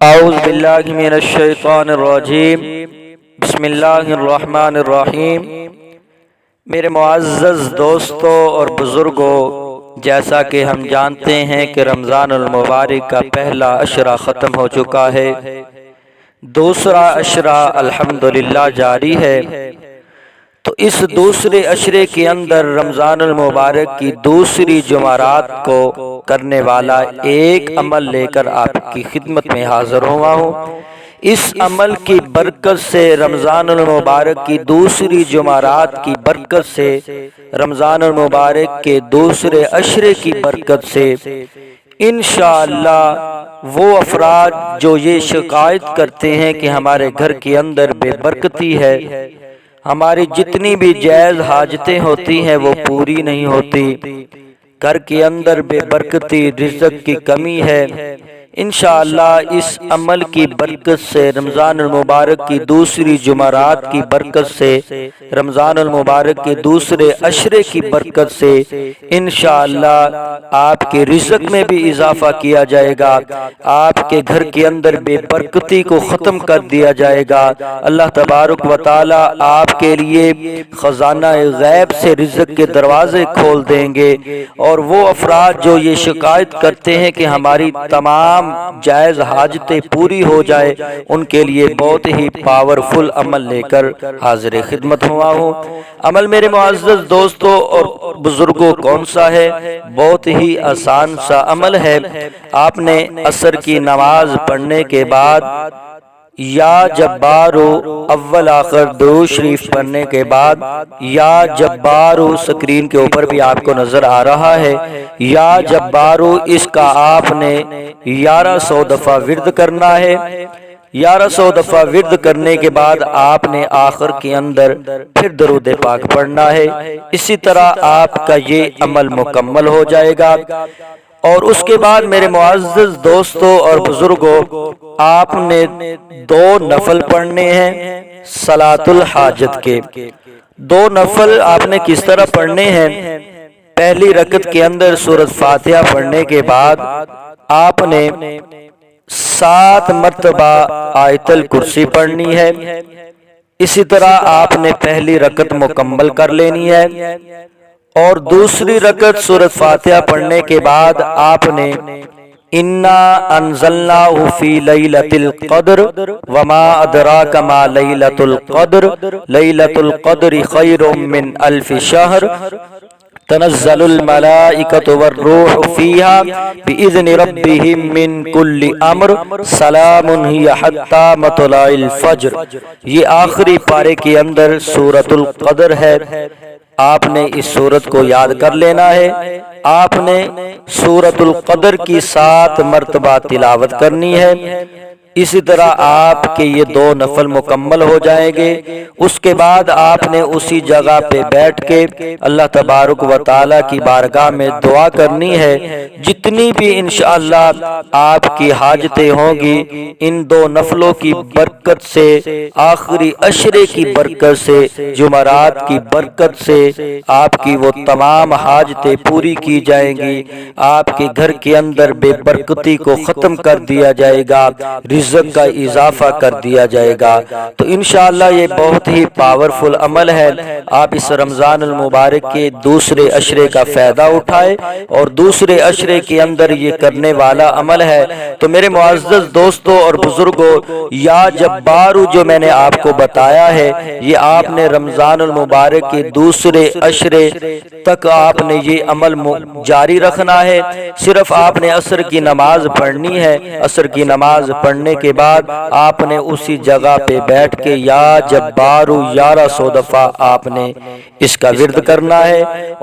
اعوذ باللہ من الشیطان الرجیم بسم اللہ الرحمن الرحیم۔ میرے معزز دوستوں اور بزرگوں، جیسا کہ ہم جانتے ہیں کہ رمضان المبارک کا پہلا عشرہ ختم ہو چکا ہے، دوسرا عشرہ الحمدللہ جاری ہے۔ تو اس دوسرے عشرے کے اندر رمضان المبارک کی دوسری جمعرات کو کرنے والا ایک عمل لے کر آپ کی خدمت میں حاضر ہوا ہوں۔ اس عمل کی برکت سے، رمضان المبارک کی دوسری جمعرات کی برکت سے، رمضان المبارک کے دوسرے عشرے کی برکت سے انشاءاللہ وہ افراد جو یہ شکایت کرتے ہیں کہ ہمارے گھر کے اندر بے برکتی ہے، ہماری جتنی بھی جائز حاجتیں ہوتی ہیں وہ پوری نہیں ہوتی، گھر کے اندر بے برکتی، رزق کی کمی ہے، انشاءاللہ اس عمل کی برکت سے، رمضان المبارک کی دوسری جمعرات کی برکت سے، رمضان المبارک کے دوسرے عشرے کی برکت سے انشاءاللہ آپ کے رزق میں بھی اضافہ کیا جائے گا، آپ کے گھر کے اندر بے برکتی کو ختم کر دیا جائے گا۔ اللہ تبارک و تعالی آپ کے لیے خزانہ غیب سے رزق کے دروازے کھول دیں گے، اور وہ افراد جو یہ شکایت کرتے ہیں کہ ہماری تمام جائز حاجتیں پوری ہو جائے، ان کے لیے بہت ہی پاورفل عمل لے کر حاضر خدمت ہوا ہوں۔ عمل میرے معزز دوستوں اور بزرگوں کون سا ہے؟ بہت ہی آسان سا عمل ہے۔ آپ نے عصر کی نماز پڑھنے کے بعد یا جبارو اول آخر درود شریف پڑھنے کے بعد، یا جبارو سکرین کے اوپر بھی آپ کو نظر آ رہا ہے، یا جبارو اس کا آپ نے 1100 دفعہ ورد کرنا ہے۔ 1100 دفعہ ورد کرنے کے بعد آپ نے آخر کے اندر پھر درود پاک پڑھنا ہے۔ اسی طرح آپ کا یہ عمل مکمل ہو جائے گا۔ اور اس کے بعد میرے معزز دوستوں اور بزرگوں، آپ نے 2 نفل پڑھنے ہیں صلاۃ الحاجت کے۔ 2 نفل آپ نے کس طرح پڑھنے ہیں؟ پہلی رکعت کے اندر سورۃ فاتحہ پڑھنے کے بعد آپ نے 7 مرتبہ آیت الکرسی پڑھنی ہے۔ اسی طرح آپ نے پہلی رکعت مکمل کر لینی ہے، اور دوسری رکعت سورۃ فاتحہ پڑھنے کے بعد آپ نے انا انزلناہ فی لیلۃ القدر وما ادراک ما لیلۃ القدر لیلۃ القدر خیر من الف شہر تنزل الملائکۃ والروح فیہا بإذن ربہم من کل امر سلام ہی حتی مطلع الفجر۔ یہ آخری پارے کے اندر سورۃ القدر ہے۔ آپ نے اس سورت کو یاد کر لینا ہے۔ آپ نے سورۃ القدر کی 7 مرتبہ تلاوت کرنی ہے۔ اسی طرح آپ کے یہ 2 نفل مکمل ہو جائیں گے۔ اس کے بعد آپ نے اسی جگہ پہ بیٹھ کے اللہ تبارک و تعالی کی بارگاہ میں دعا کرنی ہے۔ جتنی بھی انشاءاللہ آپ کی حاجتیں ہوں گی، ان 2 نفلوں کی برکت سے، آخری عشرے کی برکت سے، جمعرات کی برکت سے آپ کی وہ تمام حاجتیں پوری کی جائیں گی۔ آپ کے گھر کے اندر بے برکتی کو ختم کر دیا جائے گا، رزق کا اضافہ کر دیا جائے گا۔ تو انشاءاللہ یہ بہت ہی پاورفل عمل ہے۔ آپ اس رمضان المبارک کے دوسرے عشرے کا فائدہ اٹھائے، اور دوسرے عشرے کے اندر یہ کرنے والا عمل ہے۔ تو میرے معزز دوستوں اور بزرگوں، یا جبارو جو میں نے آپ کو بتایا ہے، یہ آپ نے رمضان المبارک کے دوسرے عشرے تک آپ نے یہ عمل جاری رکھنا ہے۔ صرف آپ نے عصر کی نماز پڑھنی ہے۔ عصر کی نماز پڑھنے کے بعد آپ نے اسی جگہ پہ بیٹھ کے یا جبارو 1100 دفعہ آپ نے اس کا ورد کرنا ہے،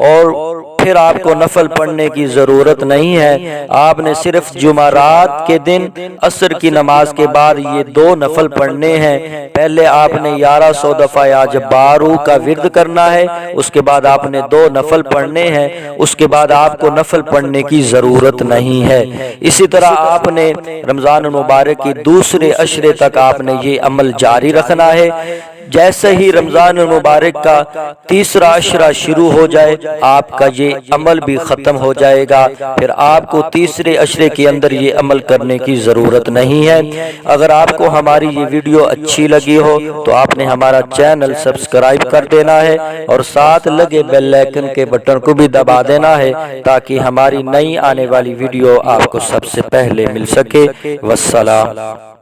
اور پھر آپ کو نفل پڑھنے کی ضرورت نہیں ہے۔ آپ نے صرف جمعرات کے دن عصر کی نماز کے بعد یہ 2 نفل پڑھنے ہیں۔ پہلے آپ نے 1100 دفعہ یا جبارو کا ورد کرنا ہے، اس کے بعد آپ نے 2 نفل پڑھنے ہیں، اس کے بعد آپ کو نفل پڑھنے کی ضرورت نہیں ہے۔ اسی طرح آپ نے رمضان المبارک کی دوسرے عشرے تک آپ نے یہ عمل جاری رکھنا ہے۔ جیسے ہی رمضان المبارک کا تیسرا عشرہ شروع ہو جائے آپ کا یہ عمل بھی ختم ہو جائے گا، پھر آپ کو تیسرے عشرے کے اندر یہ عمل کرنے کی ضرورت نہیں ہے۔ اگر آپ کو ہماری یہ ویڈیو اچھی لگی ہو تو آپ نے ہمارا چینل سبسکرائب کر دینا ہے اور ساتھ لگے بیل آئکن کے بٹن کو بھی دبا دینا ہے تاکہ ہماری نئی آنے والی ویڈیو آپ کو سب سے پہلے مل سکے۔ والسلام۔